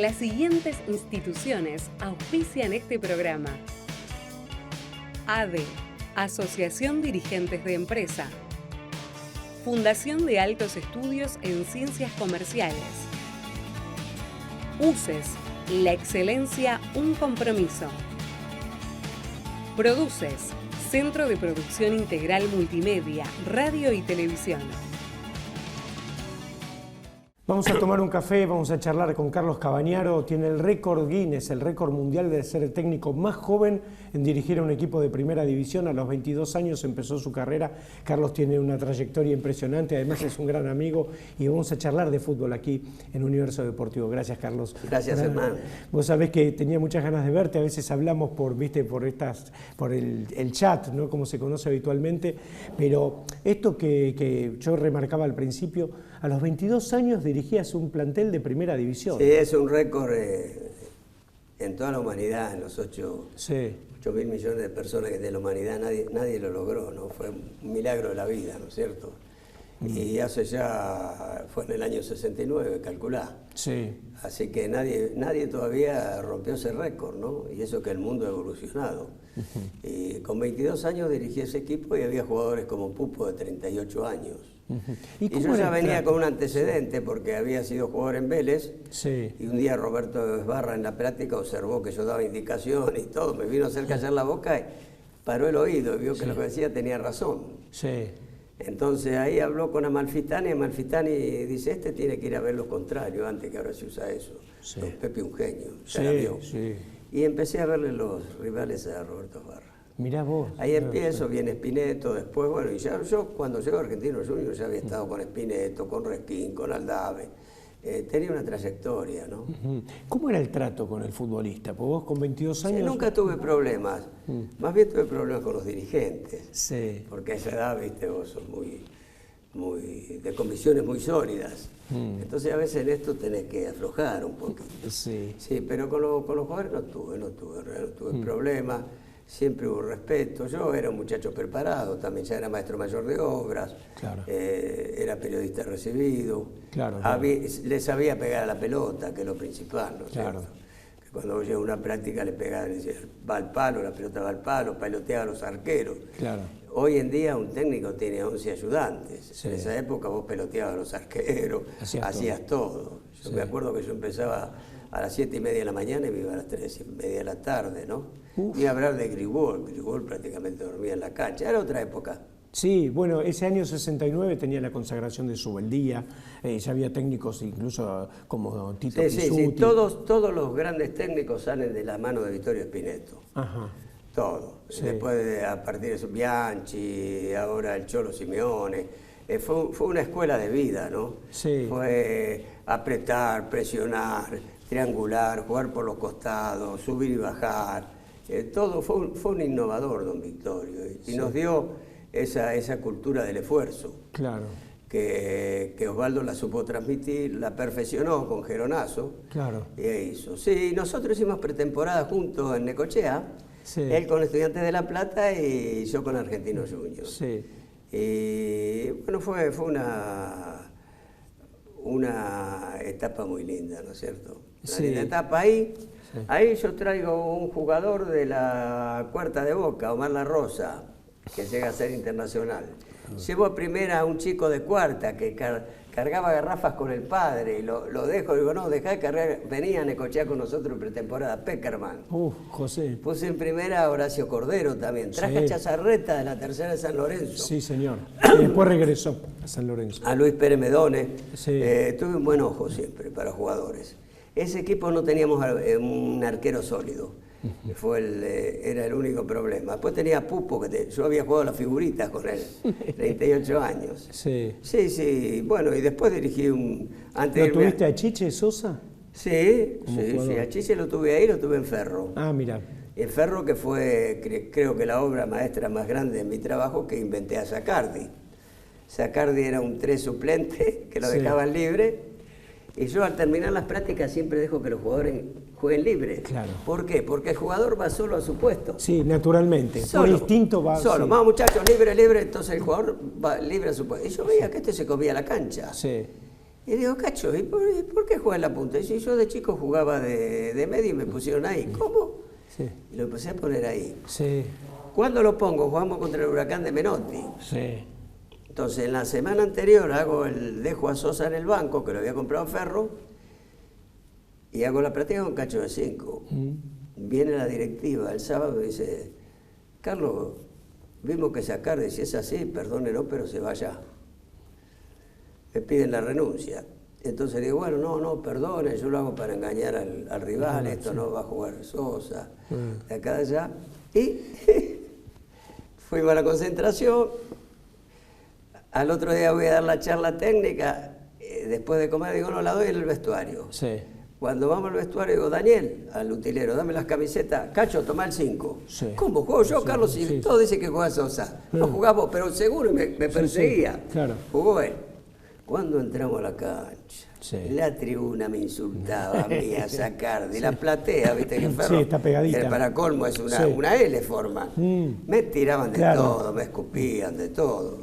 Las siguientes instituciones auspician este programa: ADE, Asociación Dirigentes de Empresa; Fundación de Altos Estudios en Ciencias Comerciales; UCES, la excelencia, un compromiso; Produces, Centro de Producción Integral Multimedia, Radio y Televisión. Vamos a tomar un café, vamos a charlar con Carlos Cabañaro. Tiene el récord Guinness, el récord mundial de ser el técnico más joven en dirigir a un equipo de primera división. A los 22 años empezó su carrera. Carlos tiene una trayectoria impresionante, además es un gran amigo y vamos a charlar de fútbol aquí en Universo Deportivo. Gracias, Carlos. Gracias, hermano. Vos sabés que tenía muchas ganas de verte, a veces hablamos por el chat, ¿no? Como se conoce habitualmente, pero esto que yo remarcaba al principio, a los 22 años dirigías un plantel de primera división. Sí, es un récord en toda la humanidad, en los 8.000 millones de personas que de la humanidad, nadie lo logró, ¿no? Fue un milagro de la vida, ¿no es cierto? Y fue en el año 69, calculá. Sí. Así que nadie todavía rompió ese récord, ¿no? Y eso que el mundo ha evolucionado. Y con 22 años dirigí ese equipo y había jugadores como Pupo de 38 años. Y yo ya venía con un antecedente porque había sido jugador en Vélez. Sí. Y un día Roberto Esbarra en la práctica observó que yo daba indicaciones y todo, me vino a hacer callar la boca y paró el oído y vio que lo que decía tenía razón. Sí. Entonces ahí habló con Amalfitani, Amalfitani dice, este tiene que ir a ver lo contrario, antes que ahora se usa eso. Sí. Don Pepe un genio, Sí, ya la vio. sí. Y empecé a verle los rivales a Roberto Esbarra. Mirá vos. Ahí empiezo, viene Spinetto, después, bueno, y ya yo cuando llego a Argentinos Juniors ya había estado con Spinetto, con Resquín, con Aldave. Tenía una trayectoria, ¿no? ¿Cómo era el trato con el futbolista? Porque vos con 22 años... Sí, nunca tuve problemas, más bien tuve problemas con los dirigentes. Sí. Porque a esa edad, viste, vos sos de convicciones muy sólidas. Entonces a veces en esto tenés que aflojar un poquito. Sí. Sí, pero con los jugadores no tuve problemas. Siempre hubo respeto. Yo era un muchacho preparado, también ya era maestro mayor de obras, Claro. Era periodista recibido, Claro. le sabía pegar a la pelota, que es lo principal, ¿no es Claro. cierto? Que cuando llega a una práctica le pegaba, le decía, va al palo, la pelota va al palo, peloteaba a los arqueros. Claro. Hoy en día un técnico tiene 11 ayudantes. Sí. En esa época vos peloteabas a los arqueros, hacías todo. Yo me acuerdo que yo empezaba a las 7:30 de la mañana y me iba a las 3:30 de la tarde, ¿no? Ni hablar de Grigol prácticamente dormía en la cancha, era otra época. Sí, bueno, ese año 69 tenía la consagración de Subeldía, ya había técnicos incluso como Tito Pizzuti. Sí, todos los grandes técnicos salen de la mano de Vittorio Spinetto. Ajá. Todo. Sí. Después, a partir de eso, Bianchi, ahora el Cholo Simeone. Fue una escuela de vida, ¿no? Sí. Fue apretar, presionar, triangular, jugar por los costados, subir y bajar. Todo fue un innovador, don Vittorio, y nos dio esa cultura del esfuerzo. Claro. Que Osvaldo la supo transmitir, la perfeccionó con Geronazo. Claro. Y hizo. Sí, nosotros hicimos pretemporada juntos en Necochea, Sí. él con Estudiantes de La Plata y yo con Argentinos Juniors. Sí. Y bueno, fue una etapa muy linda, ¿no es cierto? Una linda etapa ahí. Sí. Ahí yo traigo un jugador de la cuarta de Boca, Omar La Rosa, que llega a ser internacional. Llevo a primera a un chico de cuarta que cargaba garrafas con el padre y lo dejo, digo, no, dejá de cargar, venía a Necochea con nosotros en pretemporada, Peckerman. José. Puse en primera a Horacio Cordero también, traje a Chazarreta de la tercera de San Lorenzo. Sí, señor. Y después regresó a San Lorenzo. A Luis Pérez Medone. Sí. Tuve un buen ojo siempre para jugadores. Ese equipo no teníamos un arquero sólido. Era el único problema. Después tenía a Pupo, yo había jugado las figuritas con él, 38 años. Sí. Sí. Bueno, y después dirigí ¿Lo tuviste a Chiche Sosa? Sí, a Chiche lo tuve ahí, lo tuve en Ferro. Ah, mira. En Ferro, que fue, creo que la obra maestra más grande de mi trabajo, que inventé a Sacardi. Sacardi era un 3 suplente, que lo dejaban libre. Y yo al terminar las prácticas siempre dejo que los jugadores jueguen libre. Claro. ¿Por qué? Porque el jugador va solo a su puesto. Sí, naturalmente. Solo, por instinto va... Solo. Sí. Vamos muchachos, libre, entonces el jugador va libre a su puesto. Y yo veía que este se comía la cancha. Sí. Y digo, Cacho, ¿y por qué juega en la punta? Y dice, yo de chico jugaba de medio y me pusieron ahí. ¿Cómo? Sí. Y lo empecé a poner ahí. Sí. ¿Cuándo lo pongo? Jugamos contra el Huracán de Menotti. Sí. Entonces, en la semana anterior dejo a Sosa en el banco, que lo había comprado Ferro, y hago la práctica con Cacho de 5. Viene la directiva el sábado y dice, Carlos, vimos que Sacardi, si es así, perdónelo, pero se vaya. Me piden la renuncia. Entonces digo, bueno, no, perdone, yo lo hago para engañar al rival, esto no va a jugar Sosa, de acá de allá. Y fuimos a la concentración, al otro día voy a dar la charla técnica, después de comer digo, no, la doy en el vestuario. Sí. Cuando vamos al vestuario digo, Daniel, al utilero, dame las camisetas, Cacho, toma el 5. Sí. ¿Cómo juego yo, Sí, Carlos? sí, Si todo dice que juega Sosa. No jugás vos, pero seguro me perseguía. Sí, claro. Jugó él. Cuando entramos a la cancha, Sí. la tribuna me insultaba a mí, a Sacardi, la platea, viste que Ferro, Sí, está pegadita. para colmo es una L forma. Me tiraban de todo, me escupían de todo.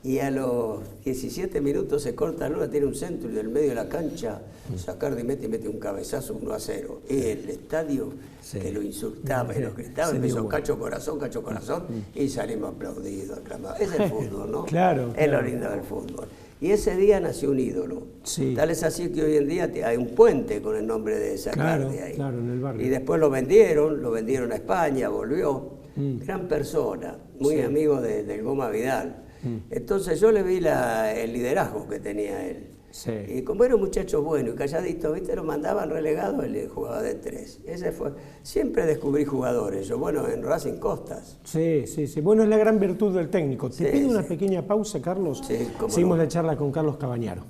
Y a los 17 minutos se corta Luna, tiene un centro y del medio de la cancha, Sacardi mete un cabezazo 1-0. Y el estadio que lo insultaba y lo gritaba, empezó Cacho Corazón, y salimos aplaudidos, aclamados. Es el fútbol, ¿no? Claro. Es lo lindo del fútbol. Y ese día nació un ídolo. Sí. Tal es así que hoy en día hay un puente con el nombre de Sacardi ahí. Claro, en el barrio. Y después lo vendieron a España, volvió. Gran persona, muy amigo del Goma Vidal. Entonces yo le vi el liderazgo que tenía él. Sí. Y como era un muchacho bueno y calladito, ¿viste? Lo mandaban relegado, él jugaba de 3. Ese fue. Siempre descubrí jugadores. Yo, bueno, en Racing Costas. Sí. Bueno, es la gran virtud del técnico. Te pido una sí. pequeña pausa, Carlos. Sí, cómo Seguimos no. la charla con Carlos Cabañaro.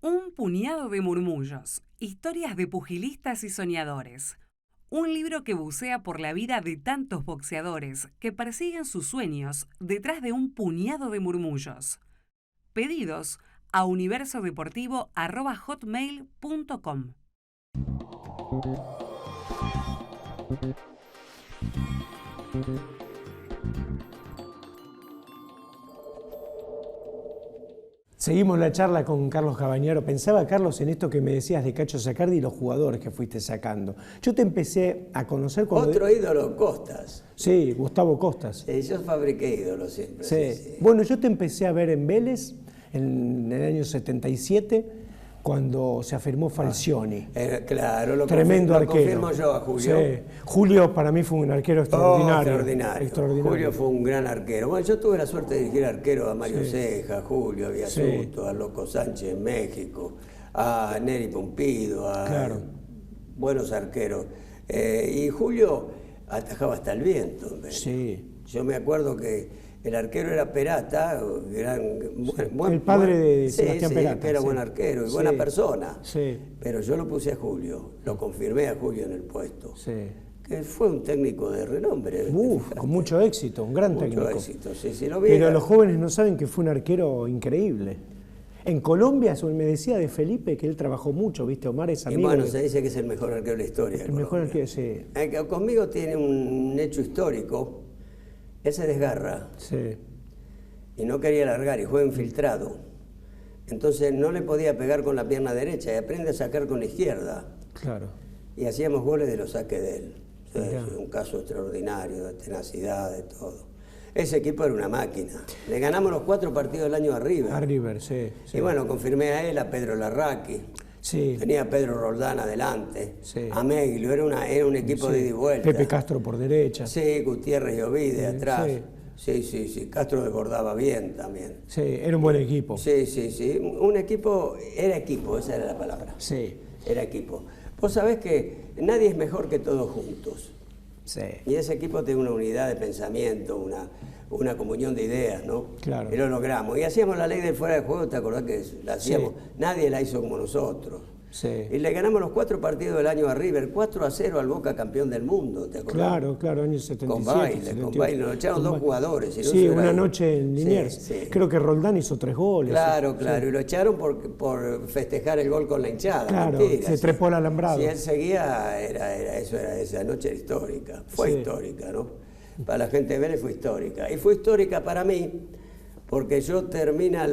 Un puñado de murmullos, historias de pugilistas y soñadores. Un libro que bucea por la vida de tantos boxeadores que persiguen sus sueños detrás de un puñado de murmullos. Pedidos a universodeportivo@hotmail.com. Seguimos la charla con Carlos Cabañaro. Pensaba, Carlos, en esto que me decías de Cacho Sacardi y los jugadores que fuiste sacando. Yo te empecé a conocer cuando... Otro ídolo, Costas. Sí, Gustavo Costas. Yo fabriqué ídolos siempre. Sí. Bueno, yo te empecé a ver en Vélez en el año 77, cuando se afirmó Falcioni. Claro, Tremendo arquero. Confirmo yo a Julio. Sí. Julio para mí fue un arquero extraordinario. Extraordinario. Julio fue un gran arquero. Bueno, yo tuve la suerte de dirigir arquero a Mario Ceja, a Julio, a Viasuto, a Loco Sánchez en México, a Neri Pompido, a buenos arqueros. Y Julio atajaba hasta el viento. Sí. Yo me acuerdo que el arquero era Perata, el padre de Sebastián Perata. Que era buen arquero y buena persona. Sí. Pero yo lo puse a Julio, lo confirmé a Julio en el puesto. Sí. Que fue un técnico de renombre. Con mucho éxito, un gran técnico. Mucho éxito, sí, lo vi. Pero los jóvenes no saben que fue un arquero increíble. En Colombia, me decía de Felipe que él trabajó mucho, ¿viste? Omar es amigo. Y bueno, se dice que es el mejor arquero de la historia. El mejor arquero, sí. Conmigo tiene un hecho histórico. Él se desgarra. Sí. Y no quería largar y juega infiltrado. Entonces no le podía pegar con la pierna derecha y aprende a sacar con la izquierda. Claro. Y hacíamos goles de los saques de él. O sea, es un caso extraordinario de tenacidad, de todo. Ese equipo era una máquina. Le ganamos los 4 partidos del año a River. A River, sí. Y bueno, confirmé a él, a Pedro Larraqui. Sí. Tenía a Pedro Roldán adelante. Sí. A Meglio, era un equipo de ida y vuelta. Pepe Castro por derecha. Sí, Gutiérrez y Ovide atrás. Sí. Castro desbordaba bien también. Sí, era un buen equipo. Sí. Un equipo, era equipo, esa era la palabra. Sí. Era equipo. Vos sabés que nadie es mejor que todos juntos. Sí. Y ese equipo tiene una unidad de pensamiento, una comunión de ideas, ¿no? Claro. Y lo logramos. Y hacíamos la ley del fuera de juego, ¿te acordás que la hacíamos? Sí. Nadie la hizo como nosotros. Sí. Y le ganamos los 4 partidos del año a River, 4-0 al Boca campeón del mundo, ¿te acordás? Claro, claro, año 77. Con baile, nos echaron 2 jugadores. Y no sí, una noche en Liniers. Sí. Creo que Roldán hizo 3 goles. Claro, y lo echaron por festejar el gol con la hinchada. Claro, mentira, se trepó al alambrado. Si él seguía, esa noche era histórica, fue histórica, ¿no? Para la gente de Vélez fue histórica. Y fue histórica para mí, porque yo terminan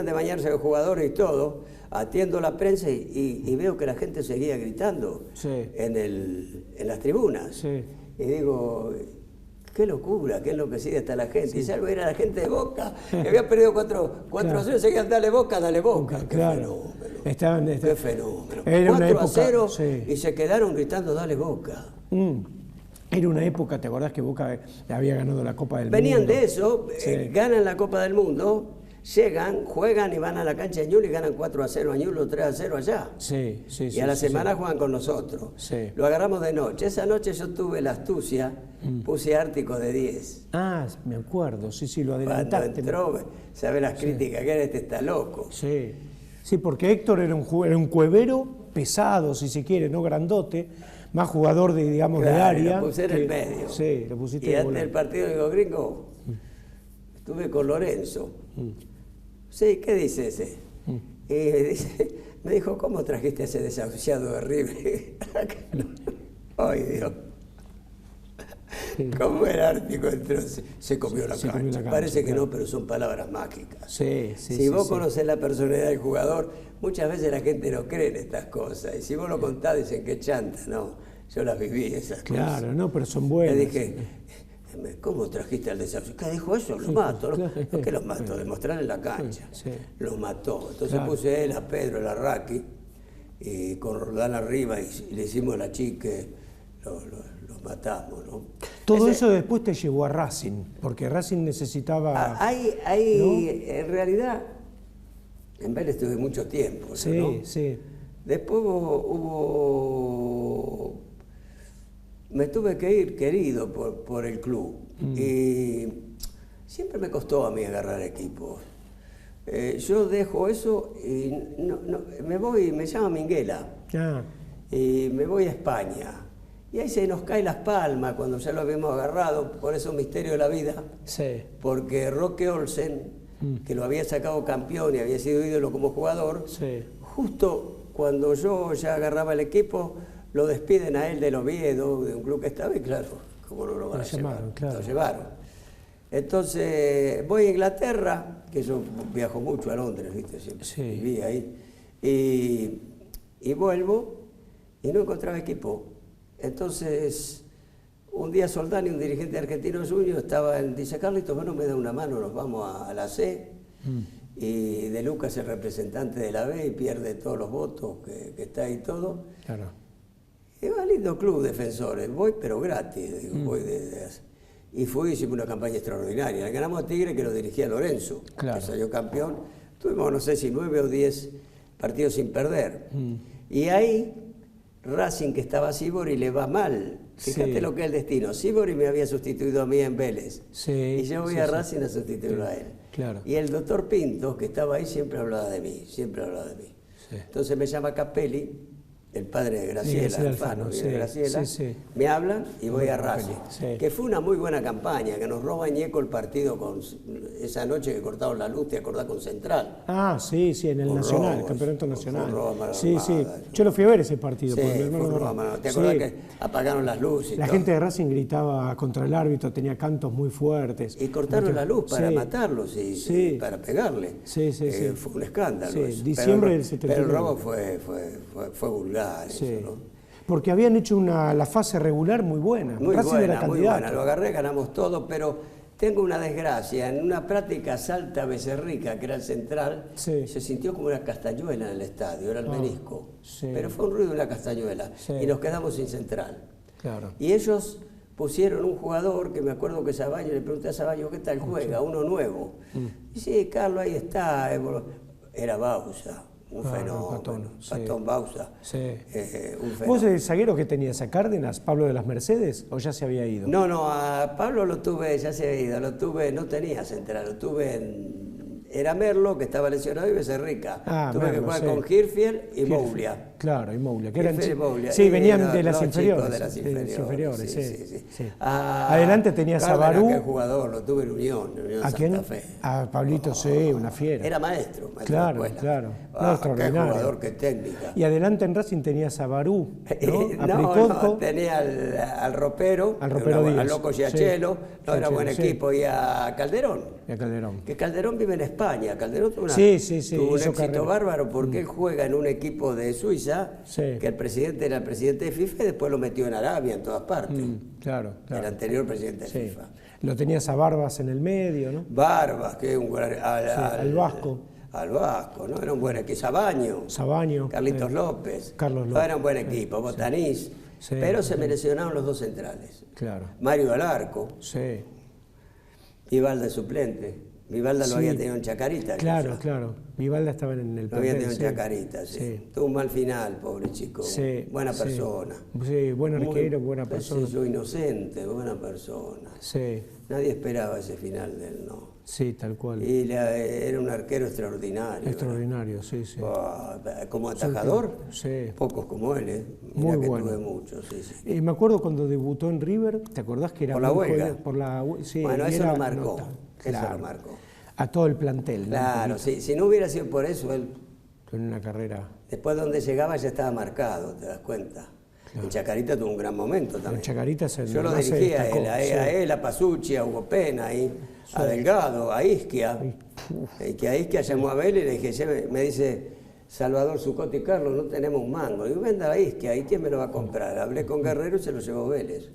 de bañarse los jugadores y todo, atiendo la prensa y veo que la gente seguía gritando en las tribunas. Sí. Y digo, qué locura, qué enloquecida está la gente. Sí. Y salvo era la gente de Boca, que había perdido 4-0, seguían dale Boca. Claro. Qué fenómeno. Qué fenómeno. Era 4-0 sí. Y se quedaron gritando dale Boca. Era una época, ¿te acordás que Boca había ganado la Copa del Mundo? Venían de eso, ganan la Copa del Mundo, llegan, juegan y van a la cancha de Ñuble y ganan 4-0 a Ñuble o 3-0 allá. Sí. Y a la semana juegan con nosotros. Sí. Lo agarramos de noche. Esa noche yo tuve la astucia, puse Ártico de 10. Ah, me acuerdo, sí, lo adelantaste. Cuando entró, ¿sabes las críticas que era? Este está loco. Sí, porque Héctor era un cuevero pesado, si se quiere, no grandote, más jugador de, digamos, de área. Lo puse en el medio. Sí, lo pusiste y antes del partido digo, gringo, estuve con Lorenzo. Sí, ¿qué dice ese? Y me dijo, ¿cómo trajiste a ese desahuciado de River? Ay, Dios. ¿Cómo el Ártico entró? Se comió la cancha. Parece que no, pero son palabras mágicas. Si vos conocés la personalidad del jugador, muchas veces la gente no cree en estas cosas. Y si vos lo contás, dicen que chanta. No, yo las viví, esas cosas. Claro, no, pero son buenas. Le dije, ¿cómo trajiste al desafío? ¿Qué dijo eso? Los mato. ¿Por qué los mato? Demostrar en la cancha. Los mató. Entonces puse él, a Pedro, el Arraqui, y con Roldán arriba, y le hicimos la chique, los matamos, ¿no? Todo eso después te llevó a Racing, porque Racing necesitaba... ¿no? En realidad, en Vélez estuve mucho tiempo, ¿no? Sí. Después me tuve que ir querido por el club. Y siempre me costó a mí agarrar equipos. Yo dejo eso y me llama Minguela. Y me voy a España. Y ahí se nos cae Las Palmas cuando ya lo habíamos agarrado, por eso misterio de la vida. Porque Roque Olsen, que lo había sacado campeón y había sido ídolo como jugador, justo cuando yo ya agarraba el equipo, lo despiden a él del Oviedo, de un club que estaba, y claro, como no lo van a llevar, lo llevaron. Entonces voy a Inglaterra, que yo viajo mucho a Londres, ¿viste? Siempre viví ahí, y vuelvo y no encontraba equipo. Entonces, un día Soldani, un dirigente argentino suyo, dice, Carlitos, bueno, me da una mano, nos vamos a la C. Y De Lucas es el representante de la B y pierde todos los votos que está ahí todo. Y va, lindo club, Defensores, voy pero gratis, digo, voy y fui, hicimos una campaña extraordinaria. Le ganamos a Tigre, que lo dirigía Lorenzo, que salió campeón. Tuvimos, no sé si 9 o 10 partidos sin perder. Y ahí Racing, que estaba Sibori, le va mal. Fíjate lo que es el destino. Sibori me había sustituido a mí en Vélez. Y yo voy a Racing a sustituirlo a él. Y el doctor Pinto, que estaba ahí, siempre hablaba de mí. Entonces me llama Capelli, el padre de Graciela, Alfano, Graciela, me hablan y voy a Racing, que fue una muy buena campaña, que nos roba Ñeco el partido esa noche que cortaron la luz, ¿te acordás? Con Central. En el Nacional, el Campeonato Nacional. Yo lo fui a ver ese partido. ¿Te acordás que apagaron las luces? La gente de Racing gritaba contra el árbitro, tenía cantos muy fuertes. Y cortaron la luz para matarlos y para pegarle. Fue un escándalo. Diciembre del 79. Pero el robo fue vulgar. Eso, ¿no? Porque habían hecho la fase regular muy buena. Muy buena, lo agarré, ganamos todo, pero tengo una desgracia. En una práctica Salta Becerrica, que era el Central, se sintió como una castañuela en el estadio, era el menisco. Pero fue un ruido de una castañuela y nos quedamos sin Central. Y ellos pusieron un jugador que me acuerdo que Sabaño, le pregunté a Sabaño, ¿qué tal juega? Uno nuevo. Y sí, Carlos, ahí está. Era Bausa. Un fenómeno, Patón Bausa. Un fenómeno. ¿Vos el zaguero que tenías a Cárdenas, Pablo de las Mercedes, o ya se había ido? No, a Pablo lo tuve, ya se había ido, no tenía Central, lo tuve era Merlo, que estaba lesionado, y Becerrica. Tuve que jugar con Hirfield y Moglia. Claro, y Moglia. Que eran, Moglia. Sí, venían de las inferiores. De las inferiores, sí. Ah, adelante tenías a Barú. Qué jugador, lo tuve en Unión ¿A quién? Santa Fe. A Pablito, sí, una fiera. Era maestro claro, de escuela. Claro. Qué jugador, qué técnica. Y adelante en Racing tenías a Barú, ¿no? No, tenía al Ropero, Díaz. al Loco Giachelo, era buen equipo, y a Calderón. Y a Calderón. Que Calderón vive en España. Calderón tuvo, tuvo un éxito bárbaro porque él juega en un equipo de Suiza, que el presidente era el presidente de FIFA y después lo metió en Arabia, en todas partes. Claro. El anterior presidente de FIFA. Lo tenías a Barbas en el medio, ¿no? Barbas, que es un gran... al Vasco. Al Vasco, ¿no? Era un buen equipo. Sabaño. Carlitos López. Carlos López. Era un buen equipo. Botanís. Pero se me lesionaron los dos centrales. Claro. Mario Alarco. Sí. Vivalda suplente. Vivalda lo había tenido en Chacarita. Claro. Vivalda estaba en el plantel. Lo había tenido en Chacarita, sí. Tuvo un mal final, pobre chico. Buena persona. Sí, buen arquero, buena persona. Yo inocente, buena persona. Sí. Nadie esperaba ese final de él, ¿no? Sí, tal cual. Y era un arquero extraordinario. Extraordinario, sí. Como atajador, sí. Pocos como él, ¿eh? Muy bueno. Tuve muchos, sí. Me acuerdo cuando debutó en River, ¿te acordás que era por la huelga? Sí, bueno, eso lo marcó. Eso lo marcó. A todo el plantel. Claro, si no hubiera sido por eso, él... Con una carrera... Después de donde llegaba ya estaba marcado, ¿te das cuenta? Claro. En Chacarita tuvo un gran momento también. En Chacarita yo lo dirigía a él, a Pasucci, a Hugo Pena, a Delgado, a Isquia. Que a Isquia llamó a Vélez y le dije, me dice, Salvador Zucotti y Carlos, no tenemos un mango. Digo, venda a Isquia, ¿y quién me lo va a comprar? Hablé con Guerrero y se lo llevó Vélez.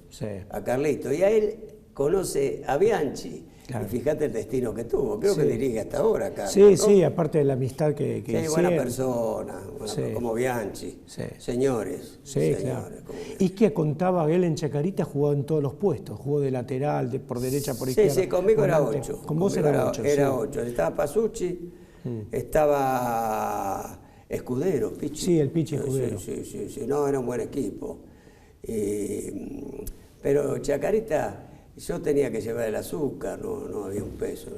A Carlito. Y a él conoce a Bianchi. Claro. Y fíjate el destino que tuvo, creo que dirige hasta ahora, Carlos. Sí, aparte de la amistad que hicieron. Buena persona, como Bianchi, señores. Claro. Isquia contaba que él en Chacarita jugaba en todos los puestos, jugó de lateral, por derecha, por izquierda. Sí, conmigo era 8. Con vos era 8. Era 8, estaba Pasucci, estaba Escudero, Pichi. Sí, el Pichi Escudero. Sí, no, era un buen equipo. Pero Chacarita... Yo tenía que llevar el azúcar, no había un peso.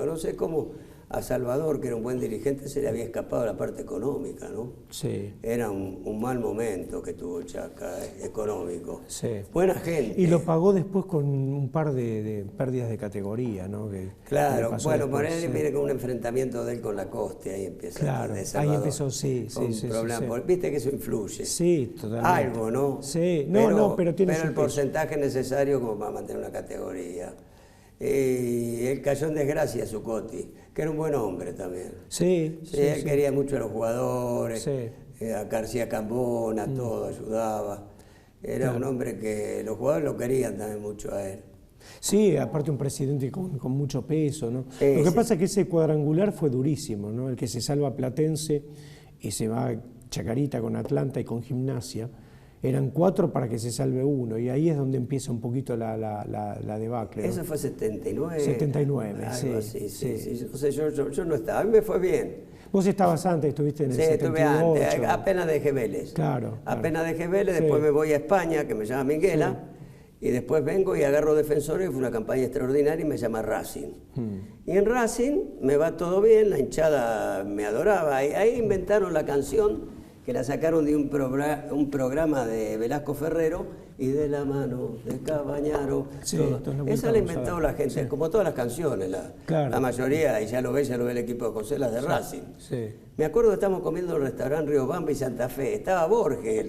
No sé cómo a Salvador, que era un buen dirigente, se le había escapado la parte económica, ¿no? Sí. Era un mal momento que tuvo Chaca, económico. Sí. Buena gente. Y lo pagó después con un par de pérdidas de categoría, ¿no? Claro, bueno, Morelli viene con un enfrentamiento de él con Lacoste, ahí empieza. Claro, ahí empezó, sí. Viste que eso influye. Sí, totalmente. Algo, ¿no? Sí, pero tiene el porcentaje necesario como para mantener una categoría. Él cayó en desgracia, Zucotti, que era un buen hombre también. Él quería mucho a los jugadores, a García Cambona, todo, ayudaba. Era un hombre que los jugadores lo querían también mucho a él. Sí, aparte un presidente con mucho peso, ¿no? Lo que pasa es que ese cuadrangular fue durísimo, ¿no? El que se salva Platense y se va a Chacarita con Atlanta y con Gimnasia. Eran 4 para que se salve uno, y ahí es donde empieza un poquito la debacle, ¿no? Eso fue 79. 79, algo así. O sea, yo no estaba, a mí me fue bien. Vos estabas antes, estuviste en el 78. Sí, estuve antes, apenas dejé Vélez. Claro. Apenas dejé Vélez, después me voy a España, que me llama Minguela, y después vengo y agarro Defensores, y fue una campaña extraordinaria y me llama Racing. Y en Racing me va todo bien, la hinchada me adoraba, y ahí inventaron la canción que la sacaron de un programa de Velasco Ferrero, y de la mano de Cabañaro. Esa la inventó la gente, como todas las canciones, la mayoría, y ya lo ve el equipo de José, las de Racing. Me acuerdo que estábamos comiendo en el restaurante Río Bamba y Santa Fe, estaba Borges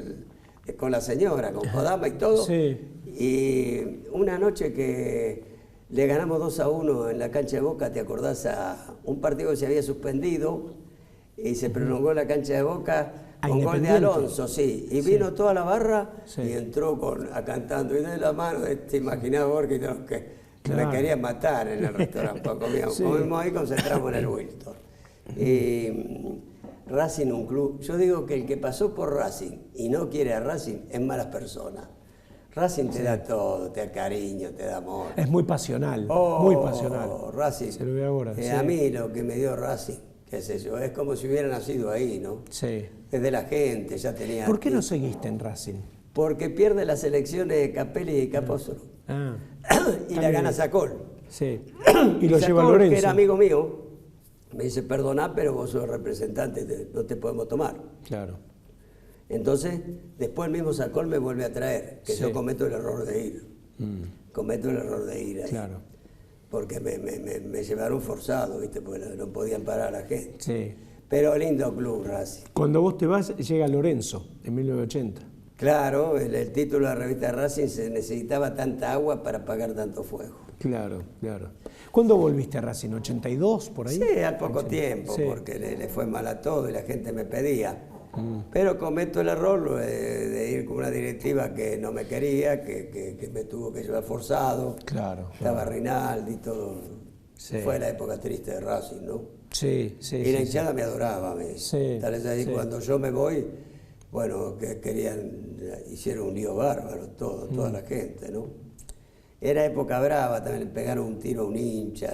con la señora, con Kodama y todo, y una noche que le ganamos 2-1 en la cancha de Boca, ¿te acordás? A un partido que se había suspendido y se prolongó la cancha de Boca con gol de Alonso, y vino toda la barra y entró cantando, y de la mano, te imaginás, Borges, que me querían matar en el restaurante, comimos ahí, concentramos en el Wilton. Y Racing, un club, yo digo que el que pasó por Racing y no quiere a Racing es malas personas. Racing te da todo, te da cariño, te da amor. Es muy pasional, muy pasional. Racing, se lo ve ahora. A mí lo que me dio Racing, qué sé yo, es como si hubiera nacido ahí, ¿no? Desde la gente, ya tenía... ¿Por qué no seguiste en Racing? Porque pierde las elecciones de Capelli y Capozzo. Y la gana Sacol. Y lo lleva Lorenzo. Que era amigo mío, Me dice, perdoná, pero vos sos representante, no te podemos tomar. Claro. Entonces, después el mismo Sacol me vuelve a traer, que yo cometo el error de ir. Cometo el error de ir ahí. Claro. Porque me llevaron forzado, ¿viste? Porque no podían parar a la gente. Sí. Pero lindo club, Racing. Cuando vos te vas, llega Lorenzo, en 1980. Claro, el título de la revista Racing, se necesitaba tanta agua para apagar tanto fuego. Claro, claro. ¿Cuándo volviste a Racing? ¿82 por ahí? Sí, al poco tiempo, sí. porque le fue mal a todo y la gente me pedía. Pero cometo el error de ir con una directiva que no me quería, que me tuvo que llevar forzado. Claro. Estaba Rinaldi y todo. Sí. Fue la época triste de Racing, ¿no? Sí, sí. Y la hinchada me adoraba. Sí, Tal vez ahí cuando yo me voy, bueno, que hicieron un lío bárbaro, toda la gente, ¿no? Era época brava, también le pegaron un tiro a un hincha,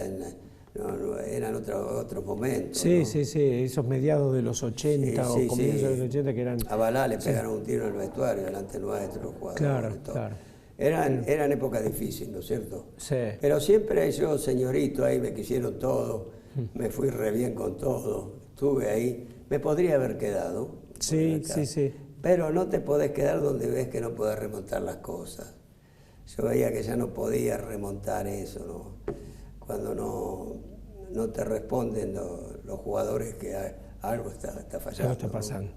eran otros momentos. Sí, ¿no? sí, esos mediados de los 80 o comienzos de los 80 que eran... A Balá le pegaron un tiro en el vestuario delante nuestro, los jugadores. Claro, y todo. claro. Eran épocas difíciles, ¿no es cierto? Sí. Pero siempre yo, señorito, ahí me quisieron todo, me fui re bien con todo, estuve ahí, me podría haber quedado. Sí. Pero no te podés quedar donde ves que no podés remontar las cosas. Yo veía que ya no podía remontar eso, ¿no? Cuando no te responden los jugadores que algo está fallando. Algo está pasando.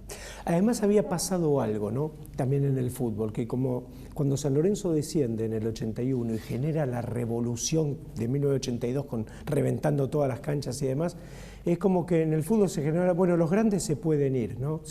Además había pasado algo, ¿no? También en el fútbol, que como cuando San Lorenzo desciende en el 81 y genera la revolución de 1982 reventando todas las canchas y demás, es como que en el fútbol se genera, bueno, los grandes se pueden ir, ¿no?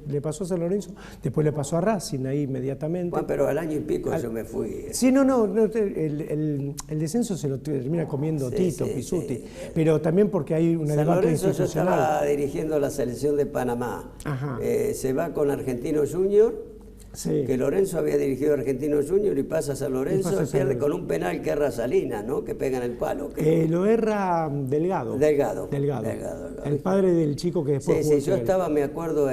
Le pasó a San Lorenzo, después le pasó a Racing ahí inmediatamente. Bueno, pero al año y pico yo me fui. Sí, el descenso se lo termina comiendo Tito, Pizzuti, pero también porque hay una San debate Lorenzo institucional. yo estaba dirigiendo la selección de Panamá. Ajá. Se va con Argentino Junior. Sí. Que Lorenzo había dirigido a Argentino Junior y pasa a San Lorenzo y pierde con un penal que erra Salinas, ¿no? Que pega en el palo. Lo erra Delgado. Delgado. El padre del chico que después jugó. Sí, yo estaba, me acuerdo,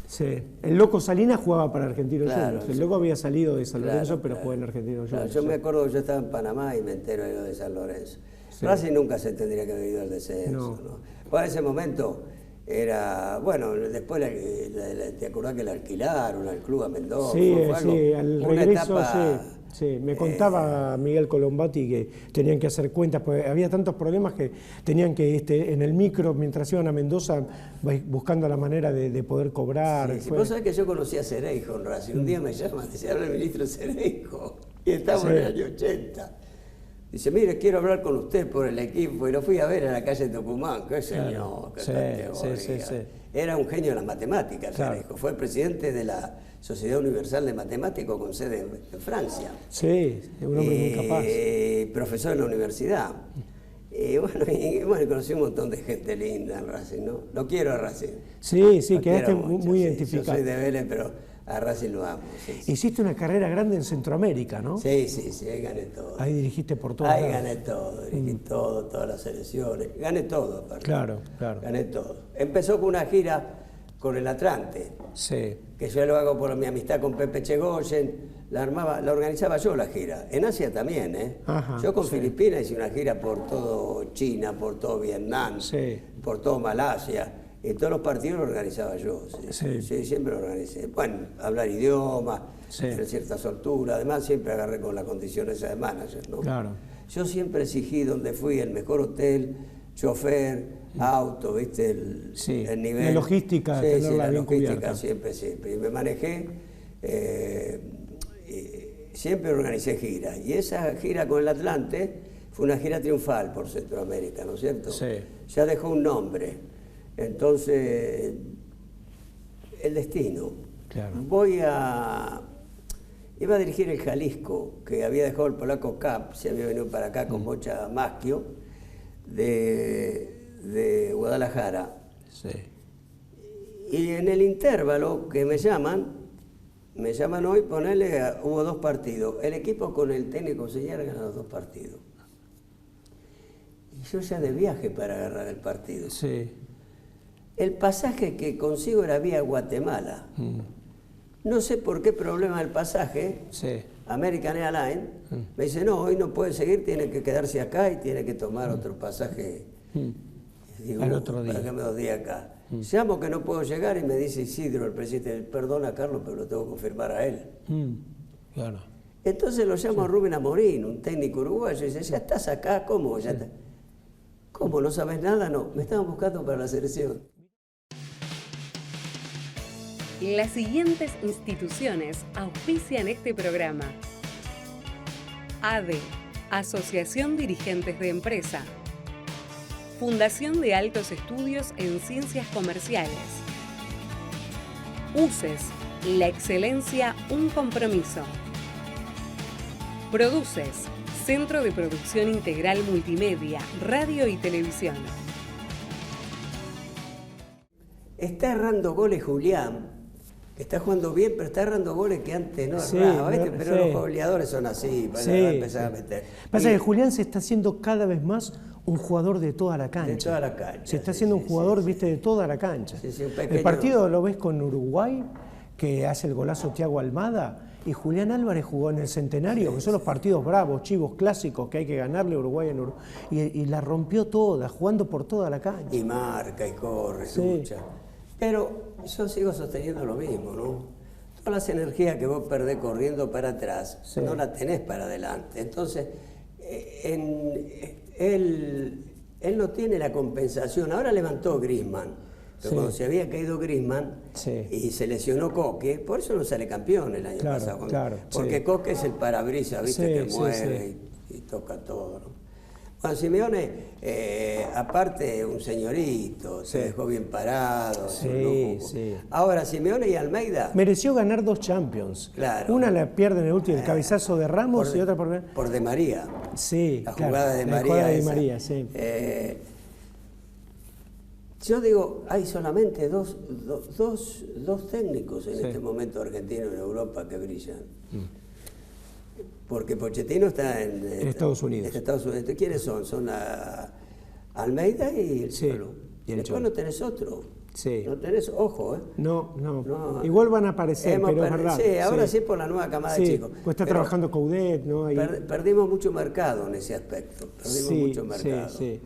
Sí. El Loco Salinas jugaba para Argentino Junior. El Loco había salido de San Lorenzo, pero jugó en Argentino Junior. Yo me acuerdo que yo estaba en Panamá y me entero de lo de San Lorenzo. Racing nunca se tendría que haber ido al descenso. ¿no? Para ese momento... Era, bueno, después te acordás que la alquilaron al club a Mendoza. Al regreso, sí. Me contaba Miguel Colombati que tenían que hacer cuentas, porque había tantos problemas que tenían que, en el micro, mientras iban a Mendoza, buscando la manera de poder cobrar. Sí, vos sabés que yo conocí a Cereijo en Racing. Un día me llaman, dice, habla el ministro Cereijo, y estamos en el año 80. Dice, mire, quiero hablar con usted por el equipo, y lo fui a ver en la calle Tucumán. ¡Qué señor! ¡Qué categoría! Era un genio de las matemáticas, Cereijo. Fue presidente de la Sociedad Universal de Matemáticos con sede en Francia. Sí, un hombre muy capaz. Profesor en la universidad. Y bueno, conocí un montón de gente linda en Racing, ¿no? Lo quiero a Racing. Sí, quedaste muy identificado. Yo soy de Vélez, pero a Racing lo amo. Hiciste una carrera grande en Centroamérica, ¿no? Sí, ahí gané todo. Ahí dirigiste por todos lados. Ahí gané todo, dirigí todo, todas las selecciones. Gané todo, aparte. Claro. Gané todo. Empezó con una gira con el Atlante. Sí. Que yo lo hago por mi amistad con Pepe Chegoyen. La organizaba yo la gira. En Asia también, ¿eh? Ajá, yo con Filipinas hice una gira por todo China, por todo Vietnam, por todo Malasia. Y todos los partidos los organizaba yo. Sí, siempre lo organicé. Bueno, hablar idiomas, tener cierta soltura. Además, siempre agarré con la condición esa de manager, ¿no? Claro. Yo siempre exigí donde fui el mejor hotel, chofer, auto, ¿viste? El nivel. La logística, tenerla bien cubierta. Siempre. Y me manejé, siempre organicé giras. Y esa gira con el Atlante fue una gira triunfal por Centroamérica, ¿no es cierto? Sí. Ya dejó un nombre. Entonces, el destino. Claro. Iba a dirigir el Jalisco, que había dejado el polaco Cap, se había venido para acá con Bocha Maschio, de Guadalajara. Sí. Y en el intervalo que me llaman hoy, hubo 2 partidos. El equipo con el técnico señor ganó los 2 partidos. Y yo ya de viaje para agarrar el partido. Sí. El pasaje que consigo era vía Guatemala. No sé por qué problema el pasaje. American Airlines me dice, no, hoy no puede seguir, tiene que quedarse acá y tiene que tomar otro pasaje. Digo, al otro día. ¿Para qué me 2 días acá? Llamo que no puedo llegar y me dice Isidro, el presidente, perdona Carlos, pero lo tengo que confirmar a él. Claro. Entonces lo llamo a Rubén Amorín, un técnico uruguayo, y dice, ¿ya estás acá? ¿Cómo? ¿Ya está? ¿Cómo? ¿No sabes nada? No, me estaban buscando para la selección. Las siguientes instituciones auspician este programa: ADE, Asociación Dirigentes de Empresa; Fundación de Altos Estudios en Ciencias Comerciales; UCES, la excelencia, un compromiso; Produces, Centro de Producción Integral Multimedia, Radio y Televisión. Está errando goles Julián, que está jugando bien, pero está errando goles que antes no Sí, erraba, ¿viste? Pero sí. los goleadores son así, van a empezar a meter. Pasa que Julián se está haciendo cada vez más un jugador de toda la cancha. De toda la cancha. Se está haciendo un jugador, viste, de toda la cancha. Sí, un pequeño... El partido lo ves con Uruguay, que hace el golazo Thiago Almada, y Julián Álvarez jugó en el Centenario, que son los partidos bravos, chivos, clásicos, que hay que ganarle a Uruguay en Uruguay. Y la rompió toda, jugando por toda la cancha. Y marca, y corre, lucha. Pero yo sigo sosteniendo lo mismo, ¿no? Todas las energías que vos perdés corriendo para atrás, no las tenés para adelante. Entonces, él no tiene la compensación. Ahora levantó Griezmann. Pero cuando se había caído Griezmann y se lesionó Coque, por eso no sale campeón el año pasado. Porque Coque es el parabrisas, ¿viste? Que mueve y toca todo, ¿no? Bueno, Simeone, aparte un señorito, se dejó bien parado, Ahora, Simeone y Almeida... Mereció ganar 2 Champions. Claro. Una la pierde en el último, el cabezazo de Ramos, y otra por Di María. Sí, la jugada de María. La jugada de María, sí. Yo digo, hay solamente dos técnicos en este momento argentinos en Europa que brillan. Porque Pochettino está en Estados Unidos. ¿Quiénes son? Son Almeida y el Cholo. Y después no tenés otro. Sí. No tenés, ojo, ¿eh? No. Igual van a aparecer, pero es verdad. Sí, ahora sí por la nueva camada de chicos. Pues está trabajando Coudet, ¿no? Perdimos mucho mercado en ese aspecto. Perdimos mucho mercado. Sí.